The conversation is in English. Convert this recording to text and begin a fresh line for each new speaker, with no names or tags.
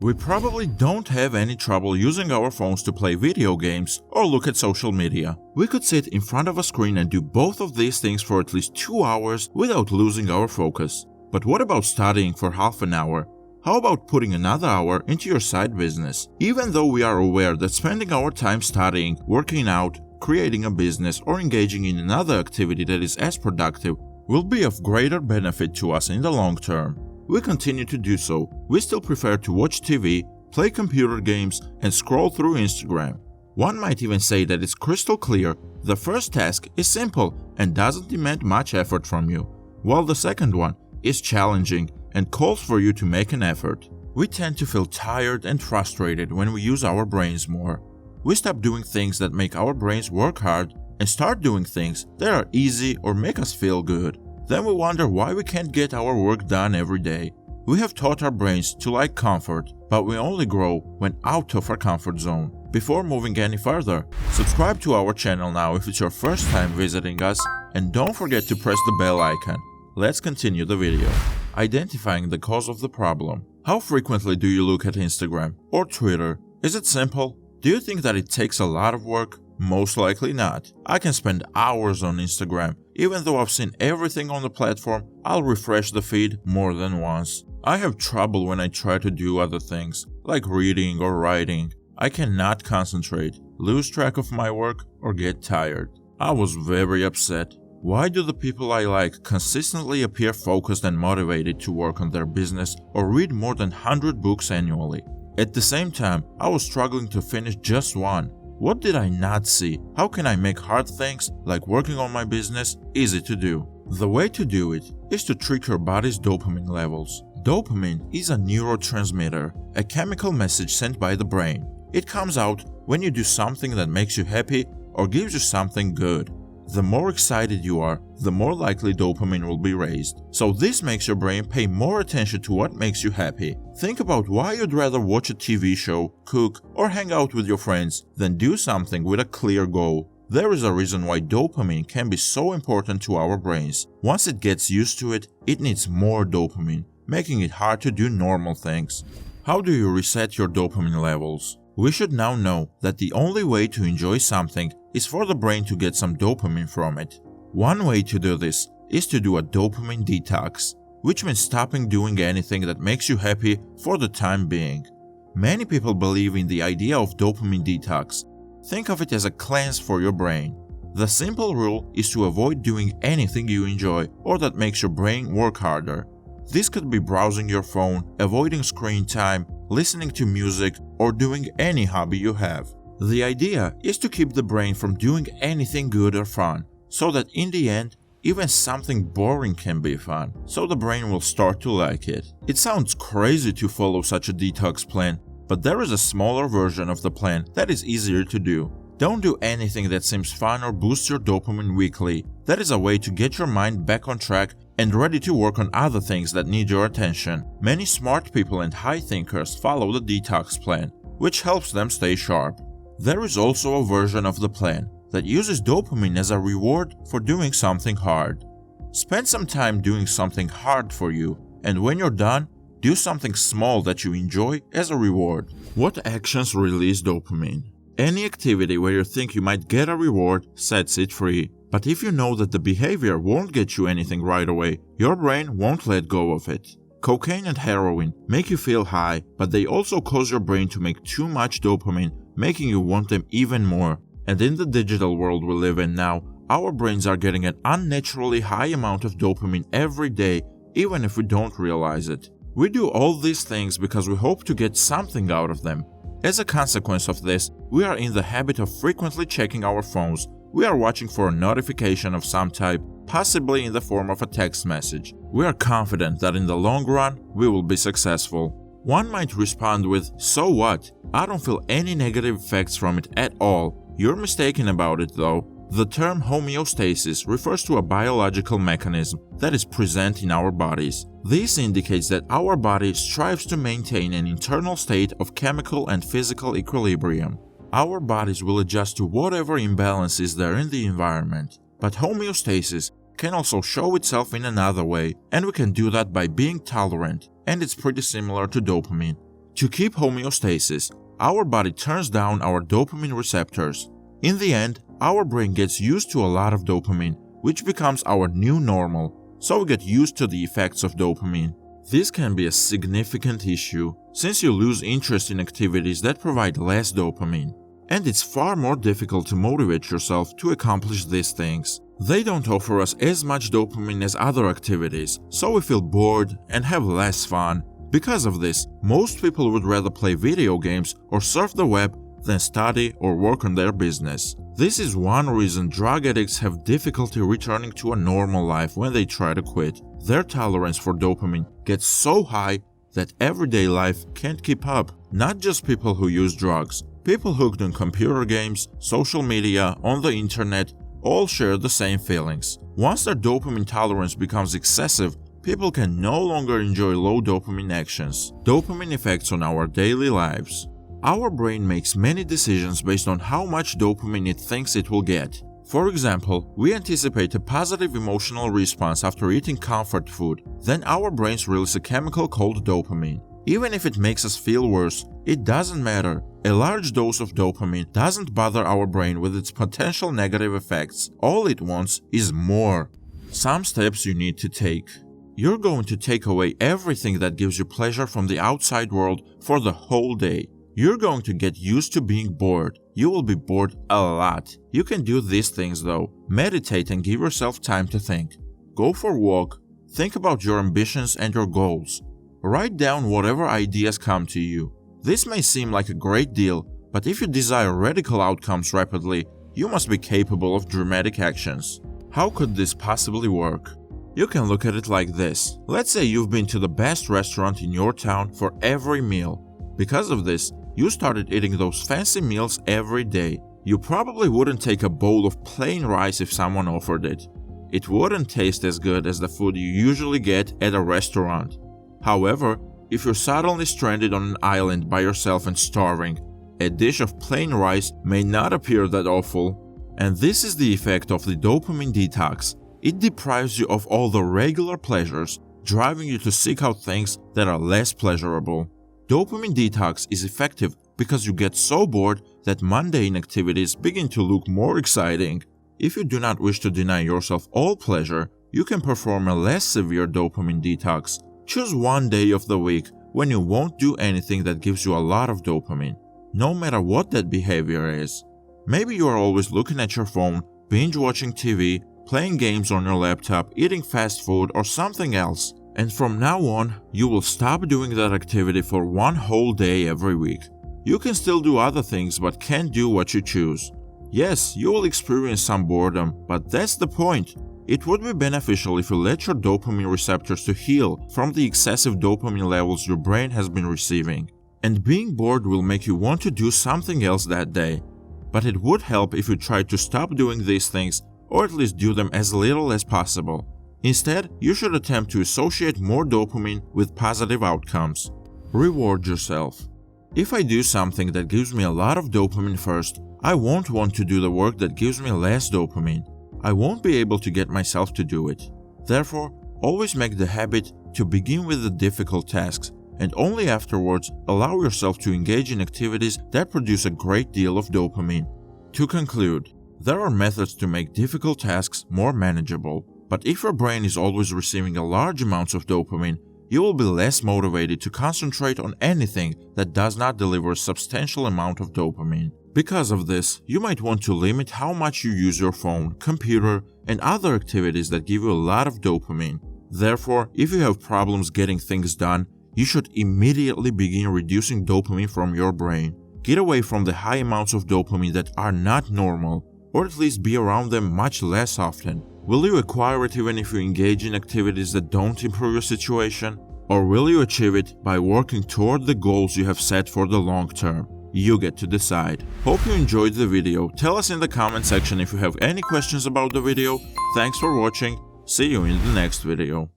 We probably don't have any trouble using our phones to play video games or look at social media. We could sit in front of a screen and do both of these things for at least 2 hours without losing our focus. But what about studying for half an hour? How about putting another hour into your side business? Even though we are aware that spending our time studying, working out, creating a business, or engaging in another activity that is as productive will be of greater benefit to us in the long term, we continue to do so. We still prefer to watch TV, play computer games, and scroll through Instagram. One might even say that it's crystal clear the first task is simple and doesn't demand much effort from you, while the second one is challenging and calls for you to make an effort. We tend to feel tired and frustrated when we use our brains more. We stop doing things that make our brains work hard and start doing things that are easy or make us feel good. Then we wonder why we can't get our work done every day. We have taught our brains to like comfort, but we only grow when out of our comfort zone. Before moving any further, subscribe to our channel now if it's your first time visiting us, and don't forget to press the bell icon. Let's continue the video. Identifying the cause of the problem. How frequently do you look at Instagram or Twitter? Is it simple? Do you think that it takes a lot of work? Most likely not. I can spend hours on Instagram. Even though I've seen everything on the platform, I'll refresh the feed more than once. I have trouble when I try to do other things, like reading or writing. I cannot concentrate, lose track of my work, or get tired. I was very upset. Why do the people I like consistently appear focused and motivated to work on their business or read more than 100 books annually? At the same time, I was struggling to finish just one. What did I not see? How can I make hard things, like working on my business, easy to do? The way to do it is to trick your body's dopamine levels. Dopamine is a neurotransmitter, a chemical message sent by the brain. It comes out when you do something that makes you happy or gives you something good. The more excited you are, the more likely dopamine will be raised. So this makes your brain pay more attention to what makes you happy. Think about why you'd rather watch a TV show, cook, or hang out with your friends than do something with a clear goal. There is a reason why dopamine can be so important to our brains. Once it gets used to it, it needs more dopamine, making it hard to do normal things. How do you reset your dopamine levels? We should now know that the only way to enjoy something is for the brain to get some dopamine from it. One way to do this is to do a dopamine detox, which means stopping doing anything that makes you happy for the time being. Many people believe in the idea of dopamine detox. Think of it as a cleanse for your brain. The simple rule is to avoid doing anything you enjoy or that makes your brain work harder. This could be browsing your phone, avoiding screen time, listening to music, or doing any hobby you have. The idea is to keep the brain from doing anything good or fun, so that in the end, even something boring can be fun, so the brain will start to like it. It sounds crazy to follow such a detox plan, but there is a smaller version of the plan that is easier to do. Don't do anything that seems fun or boosts your dopamine weekly. That is a way to get your mind back on track and ready to work on other things that need your attention. Many smart people and high thinkers follow the detox plan, which helps them stay sharp. There is also a version of the plan that uses dopamine as a reward for doing something hard. Spend some time doing something hard for you, and when you're done, do something small that you enjoy as a reward. What actions release dopamine? Any activity where you think you might get a reward sets it free. But if you know that the behavior won't get you anything right away, your brain won't let go of it. Cocaine and heroin make you feel high, but they also cause your brain to make too much dopamine, making you want them even more. And in the digital world we live in now, our brains are getting an unnaturally high amount of dopamine every day, even if we don't realize it. We do all these things because we hope to get something out of them. As a consequence of this, we are in the habit of frequently checking our phones. We are watching for a notification of some type, possibly in the form of a text message. We are confident that in the long run, we will be successful. One might respond with, "So what? I don't feel any negative effects from it at all." You're mistaken about it though. The term homeostasis refers to a biological mechanism that is present in our bodies. This indicates that our body strives to maintain an internal state of chemical and physical equilibrium. Our bodies will adjust to whatever imbalance is there in the environment. But homeostasis can also show itself in another way, and we can do that by being tolerant, and it's pretty similar to dopamine. To keep homeostasis, our body turns down our dopamine receptors. In the end, our brain gets used to a lot of dopamine, which becomes our new normal, so we get used to the effects of dopamine. This can be a significant issue, since you lose interest in activities that provide less dopamine. And it's far more difficult to motivate yourself to accomplish these things. They don't offer us as much dopamine as other activities, so we feel bored and have less fun. Because of this, most people would rather play video games or surf the web than study or work on their business. This is one reason drug addicts have difficulty returning to a normal life when they try to quit. Their tolerance for dopamine gets so high that everyday life can't keep up. Not just people who use drugs. People hooked on computer games, social media, on the internet, all share the same feelings. Once their dopamine tolerance becomes excessive, people can no longer enjoy low dopamine actions. Dopamine effects on our daily lives. Our brain makes many decisions based on how much dopamine it thinks it will get. For example, we anticipate a positive emotional response after eating comfort food. Then our brains release a chemical called dopamine. Even if it makes us feel worse, it doesn't matter. A large dose of dopamine doesn't bother our brain with its potential negative effects. All it wants is more. Some steps you need to take. You're going to take away everything that gives you pleasure from the outside world for the whole day. You're going to get used to being bored. You will be bored a lot. You can do these things though. Meditate and give yourself time to think. Go for a walk. Think about your ambitions and your goals. Write down whatever ideas come to you. This may seem like a great deal, but if you desire radical outcomes rapidly, you must be capable of dramatic actions. How could this possibly work? You can look at it like this. Let's say you've been to the best restaurant in your town for every meal. Because of this, you started eating those fancy meals every day. You probably wouldn't take a bowl of plain rice if someone offered it. It wouldn't taste as good as the food you usually get at a restaurant. However, if you're suddenly stranded on an island by yourself and starving, a dish of plain rice may not appear that awful. And this is the effect of the dopamine detox. It deprives you of all the regular pleasures, driving you to seek out things that are less pleasurable. Dopamine detox is effective because you get so bored that mundane activities begin to look more exciting. If you do not wish to deny yourself all pleasure, you can perform a less severe dopamine detox. Choose one day of the week when you won't do anything that gives you a lot of dopamine, no matter what that behavior is. Maybe you are always looking at your phone, binge watching TV, playing games on your laptop, eating fast food, or something else. And from now on, you will stop doing that activity for one whole day every week. You can still do other things but can't do what you choose. Yes, you will experience some boredom, but that's the point. It would be beneficial if you let your dopamine receptors to heal from the excessive dopamine levels your brain has been receiving. And being bored will make you want to do something else that day. But it would help if you tried to stop doing these things, or at least do them as little as possible. Instead, you should attempt to associate more dopamine with positive outcomes. Reward yourself. If I do something that gives me a lot of dopamine first, I won't want to do the work that gives me less dopamine. I won't be able to get myself to do it. Therefore, always make the habit to begin with the difficult tasks and only afterwards allow yourself to engage in activities that produce a great deal of dopamine. To conclude, there are methods to make difficult tasks more manageable, but if your brain is always receiving a large amounts of dopamine, you will be less motivated to concentrate on anything that does not deliver a substantial amount of dopamine. Because of this, you might want to limit how much you use your phone, computer, and other activities that give you a lot of dopamine. Therefore, if you have problems getting things done, you should immediately begin reducing dopamine from your brain. Get away from the high amounts of dopamine that are not normal, or at least be around them much less often. Will you acquire it even if you engage in activities that don't improve your situation? Or will you achieve it by working toward the goals you have set for the long term? You get to decide. Hope you enjoyed the video. Tell us in the comment section if you have any questions about the video. Thanks for watching. See you in the next video.